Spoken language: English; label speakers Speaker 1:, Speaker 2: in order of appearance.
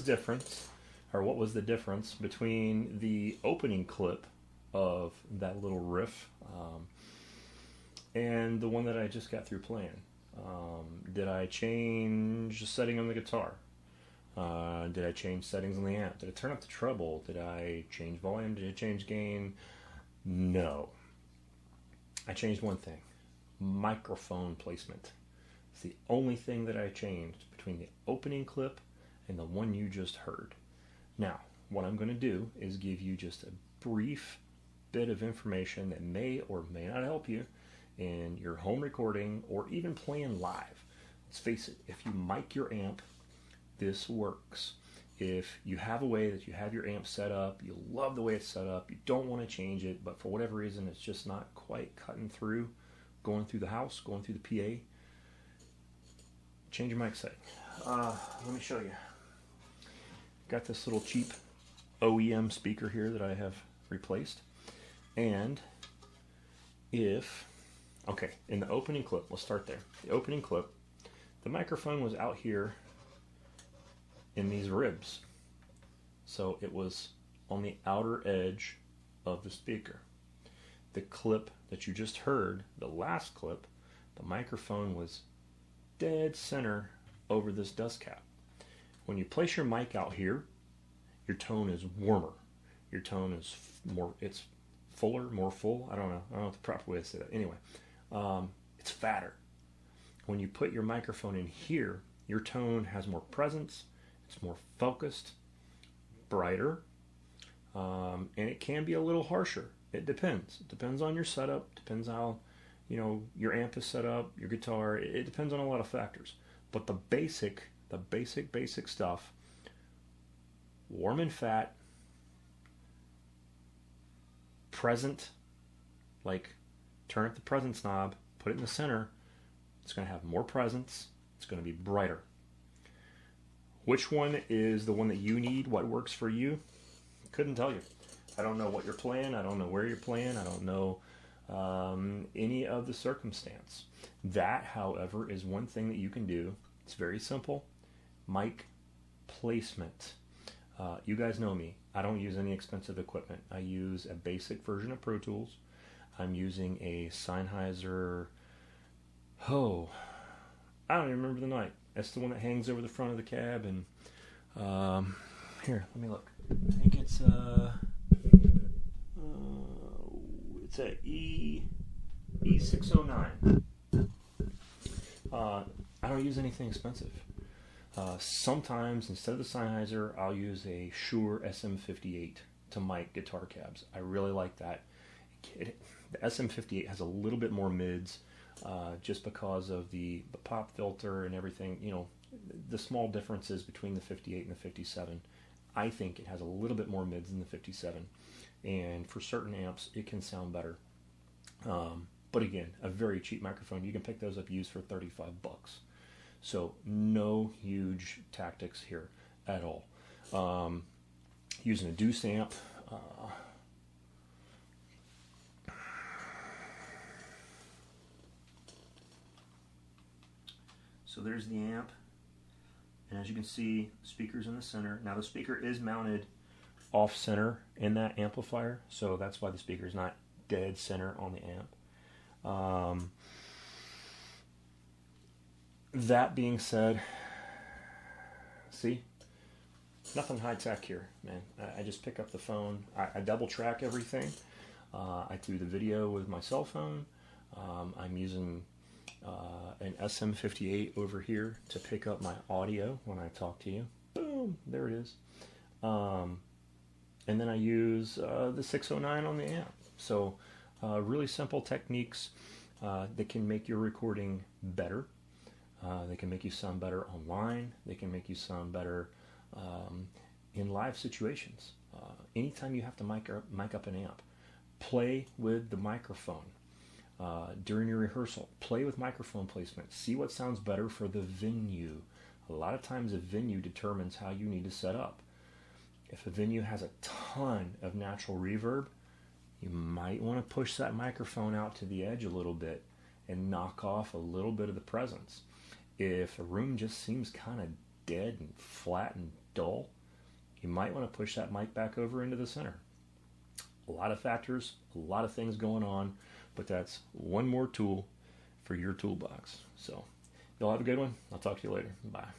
Speaker 1: difference, or what was the difference between the opening clip of that little riff and the one that I just got through playing. Did I change the setting on the guitar? Did I change settings on the amp? Did I turn up the treble? Did I change volume? Did I change gain? No. I changed one thing. Microphone placement. It's the only thing that I changed between the opening clip and the one you just heard. Now, what I'm going to do is give you just a brief bit of information that may or may not help you in your home recording or even playing live. Let's face it, if you mic your amp, this works. If you have a way that you have your amp set up, you love the way it's set up, you don't want to change it, but for whatever reason it's just not quite cutting through, going through the house, going through the PA, change your mic setting. Let me show you. Got this little cheap OEM speaker here that I have replaced. And okay, in the opening clip, let's start there. The opening clip, the microphone was out here in these ribs. So it was on the outer edge of the speaker. The clip that you just heard, the last clip, the microphone was dead center over this dust cap. When you place your mic out here, your tone is warmer. Your tone is it's fuller, more full. I don't know what the proper way to say that. Anyway, it's fatter. When you put your microphone in here, your tone has more presence. It's more focused, brighter, and it can be a little harsher. It depends. It depends on your setup. Depends how, your amp is set up, your guitar. It depends on a lot of factors. But the basic stuff, warm and fat, present, like turn up the presence knob, put it in the center. It's going to have more presence. It's going to be brighter. Which one is the one that you need? What works for you? Couldn't tell you. I don't know what you're playing. I don't know where you're playing. I don't know any of the circumstance. That, however, is one thing that you can do. It's very simple. Mic placement. You guys know me. I don't use any expensive equipment. I use a basic version of Pro Tools. I'm using a Sennheiser. I don't even remember the night. That's the one that hangs over the front of the cab. And here, let me look. I think it's a E609. I don't use anything expensive. Sometimes instead of the Sennheiser, I'll use a Shure SM58 to mic guitar cabs. I really like that. The SM58 has a little bit more mids. Just because of the pop filter and everything, the small differences between the 58 and the 57. I think it has a little bit more mids than the 57. And for certain amps, it can sound better. But again, a very cheap microphone. You can pick those up used for $35. So no huge tactics here at all. Using a Duece amp. So there's the amp, and as you can see, the speaker's in the center. Now the speaker is mounted off center in that amplifier, so that's why the speaker is not dead center on the amp. That being said, see, nothing high tech here, man. I just pick up the phone. I double track everything. I do the video with my cell phone. I'm using an SM58 over here to pick up my audio when I talk to you. Boom, there it is. And then I use the 609 on the amp. So really simple techniques that can make your recording better. They can make you sound better online. They can make you sound better in live situations. Anytime you have to mic up an amp, play with the microphone. During your rehearsal, play with microphone placement. See what sounds better for the venue. A lot of times a venue determines how you need to set up. If a venue has a ton of natural reverb, you might want to push that microphone out to the edge a little bit and knock off a little bit of the presence. If a room just seems kind of dead and flat and dull, you might want to push that mic back over into the center. A lot of factors, a lot of things going on, but that's one more tool for your toolbox. So y'all have a good one. I'll talk to you later. Bye.